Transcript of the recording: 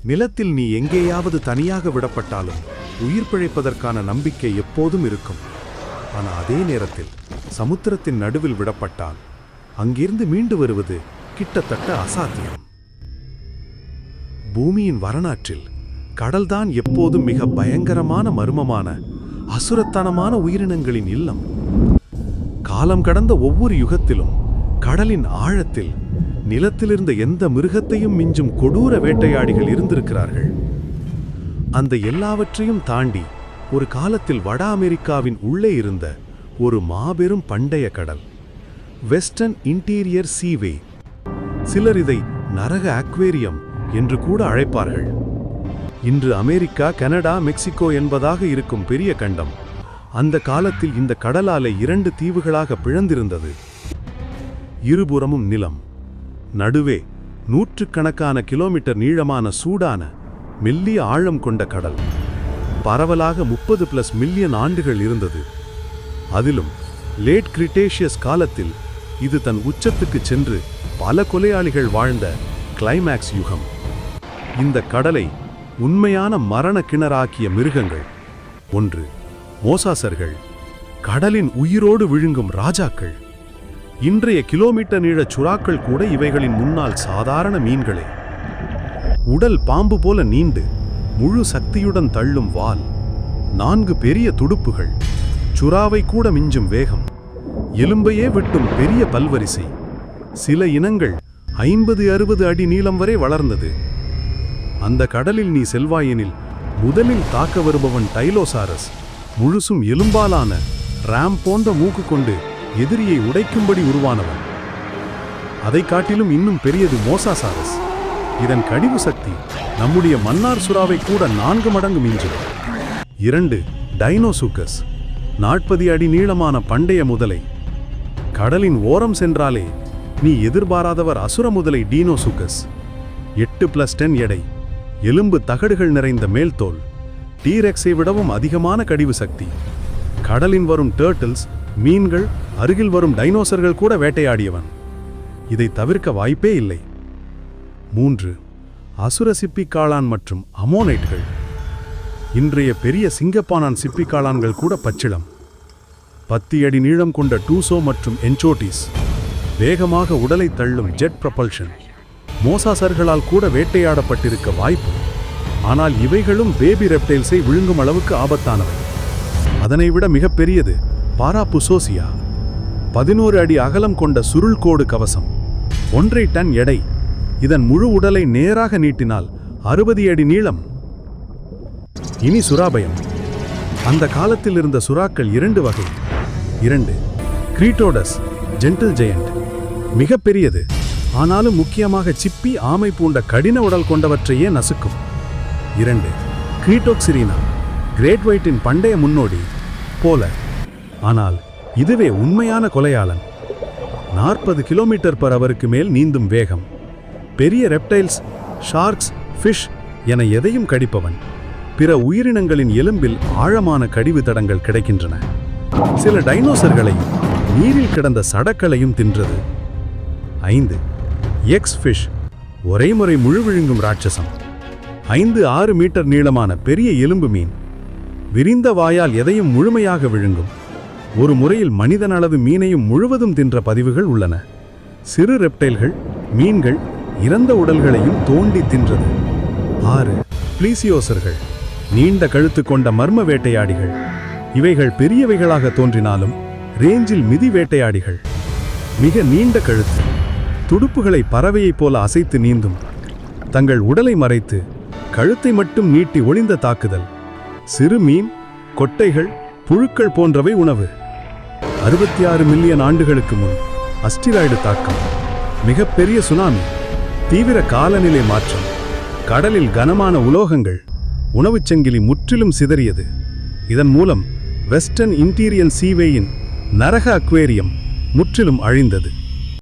நிலத்தில் நீ எங்கேயாவது தனியாக விடப்பட்டாலும் உயிர் பிழைப்பதற்கான நம்பிக்கை எப்போதும் இருக்கும். ஆனால் அதே நேரத்தில் சமுத்திரத்தின் நடுவில் விடப்பட்டால் அங்கிருந்து மீண்டு வருவது கிட்டத்தட்ட அசாத்தியம். பூமியின் வரலாற்றில் கடல்தான் எப்போதும் மிக பயங்கரமான மர்மமான அசுரத்தனமான உயிரினங்களின் இல்லம். காலம் கடந்த ஒவ்வொரு யுகத்திலும் கடலின் ஆழத்தில் நிலத்திலிருந்த எந்த மிருகத்தையும் மிஞ்சும் கொடூர வேட்டையாடிகள் இருந்திருக்கிறார்கள். அந்த எல்லாவற்றையும் தாண்டி ஒரு காலத்தில் வட அமெரிக்காவின் உள்ளே இருந்த ஒரு மாபெரும் பண்டைய கடல், வெஸ்டர்ன் இன்டீரியர் சீவே. சிலர் இதை நரக அக்வேரியம் என்று கூட அழைப்பார்கள். இன்று அமெரிக்கா, கனடா, மெக்சிகோ என்பதாக இருக்கும் பெரிய கண்டம் அந்த காலத்தில் இந்த கடலாலை 2 தீவுகளாக பிளந்திருந்தது. இருபுறமும் நிலம், நடுவே நூற்றுக்கணக்கான கிலோமீட்டர் நீளமான சூடான மெல்லிய ஆழம் கொண்ட கடல். பரவலாக 30+ மில்லியன் ஆண்டுகள் இருந்தது. அதிலும் லேட் கிரிட்டேஷியஸ் காலத்தில் இது தன் உச்சத்துக்கு சென்று பல கொலையாளிகள் வாழ்ந்த கிளைமேக்ஸ் யுகம். இந்த கடலை உண்மையான மரண கிணறாக்கிய மிருகங்கள். 1. மோசாசர்கள், கடலின் உயிரோடு விழுங்கும் ராஜாக்கள். இன்றைய கிலோமீட்டர் நீள சுறாக்கள் கூட இவைகளின் முன்னால் சாதாரண மீன்களே. உடல் பாம்பு போல நீண்டு முழு சக்தியுடன் தள்ளும் வால், 4 பெரிய துடுப்புகள், சுறாவை கூட மிஞ்சும் வேகம், எலும்பையே வெட்டும் பெரிய பல்வரிசை. சில இனங்கள் 50-60 அடி நீளம் வரை வளர்ந்தது. அந்த கடலில் நீ செல்வாயெனில் முதலில் தாக்க வருபவன் டைலோசாரஸ், முழுசும் எலும்பாலான ராம் போன்ற மூக்கு கொண்டு எதிரியை உடைக்கும்படி உருவானவன். அதை காட்டிலும் இன்னும் பெரியது மோசாசாரஸ். இதன் கடிவு சக்தி நம்முடைய மன்னார் சுறாவை கூட 4 மடங்கு மிஞ்சும். 2. டைனோசூக்கஸ், 40 அடி நீளமான பண்டைய முதலை. கடலின் ஓரம் சென்றாலே நீ எதிர்பாராதவர் அசுர முதலை டீனோசூக்கஸ். 8+10 எடை, எலும்பு தகடுகள் நிறைந்த மேல்தோல், டீரெக்ஸை விடவும் அதிகமான கடிவு சக்தி. கடலின் வரும் டர்ட்டில்ஸ், மீன்கள், அருகில் வரும் டைனோசர்கள் கூட வேட்டையாடியவன். இதை தவிர்க்க வாய்ப்பே இல்லை. 3. அசுர சிப்பிக்காளான் மற்றும் அமோனைட்கள். இன்றைய பெரிய சிங்கப்பானான் சிப்பிக்காளான்கள் கூட பச்சிளம். 10 அடி நீளம் கொண்ட டூசோ மற்றும் என்சோட்டிஸ், வேகமாக உடலை தள்ளும் ஜெட் ப்ரொபல்ஷன். மோசாசர்களால் கூட வேட்டையாடப்பட்டிருக்க வாய்ப்பு. ஆனால் இவைகளும் பேபி ரெப்டைல்ஸை விழுங்கும் அளவுக்கு ஆபத்தானவை. அதனை விட மிகப்பெரியது பாராபுசோசியா, 11 அடி அகலம் கொண்ட சுருள்கோடு கவசம், 1.5 டன் எடை. இதன் முழு உடலை நேராக நீட்டினால் 60 அடி நீளம். இனி சுறாபயம். அந்த காலத்தில் இருந்த சுறாக்கள் 2 வகை. 2. கிரீட்டோடஸ், ஜென்டில் ஜெயண்ட், மிகப்பெரியது. ஆனாலும் முக்கியமாக சிப்பி, ஆமை பூண்ட கடின உடல் கொண்டவற்றையே நசுக்கும். 2. கிரீட்டோக்சிரீனா, கிரேட் ஒயிட்டின் பண்டைய முன்னோடி போல. ஆனால் இதுவே உண்மையான கொலையாளன். 40 km/h மேல் நீந்தும் வேகம், பெரிய ரெப்டைல்ஸ், ஷார்க்ஸ், ஃபிஷ் என எதையும் கடிப்பவன். பிற உயிரினங்களின் எலும்பில் ஆழமான கடிவு தடங்கள் கிடைக்கின்றன. சில டைனோசர்களையும் நீரில் கிடந்த சடக்களையும் தின்றது. 5. எக்ஸ் ஃபிஷ், ஒரே முறை முழு விழுங்கும் ராட்சசம். 5-6 மீட்டர் நீளமான பெரிய எலும்பு மீன், விரிந்த வாயால் எதையும் முழுமையாக விழுங்கும். ஒரு முறையில் மனிதன் அளவு மீனையும் முழுவதும் தின்ற பதிவுகள் உள்ளன. சிறு ரெப்டைல்கள், மீன்கள் இறந்த உடல்களையும் தோண்டி தின்றது. 6. பிளீசியோசர்கள், நீண்ட கழுத்து கொண்ட மர்ம வேட்டையாடிகள். இவைகள் பெரியவைகளாக தோன்றினாலும் ரேஞ்சில் மிதி வேட்டையாடிகள். மிக நீண்ட கழுத்து, துடுப்புகளை பறவையைப் போல அசைத்து நீந்தும். தங்கள் உடலை மறைத்து கழுத்தை மட்டும் நீட்டி ஒளிந்த தாக்குதல். சிறு மீன், கொட்டைகள், புழுக்கள் போன்றவை உணவு. 66 மில்லியன் ஆண்டுகளுக்கு முன் அஸ்டிராய்டு தாக்கம், மிகப்பெரிய சுனாமி, தீவிர காலநிலை மாற்றம், கடலில் கனமான உலோகங்கள், உணவுச் சங்கிலி முற்றிலும் சிதறியது. இதன் மூலம் வெஸ்டர்ன் இன்டீரியர் சீவேயின் நரக அக்வேரியம் முற்றிலும் அழிந்தது.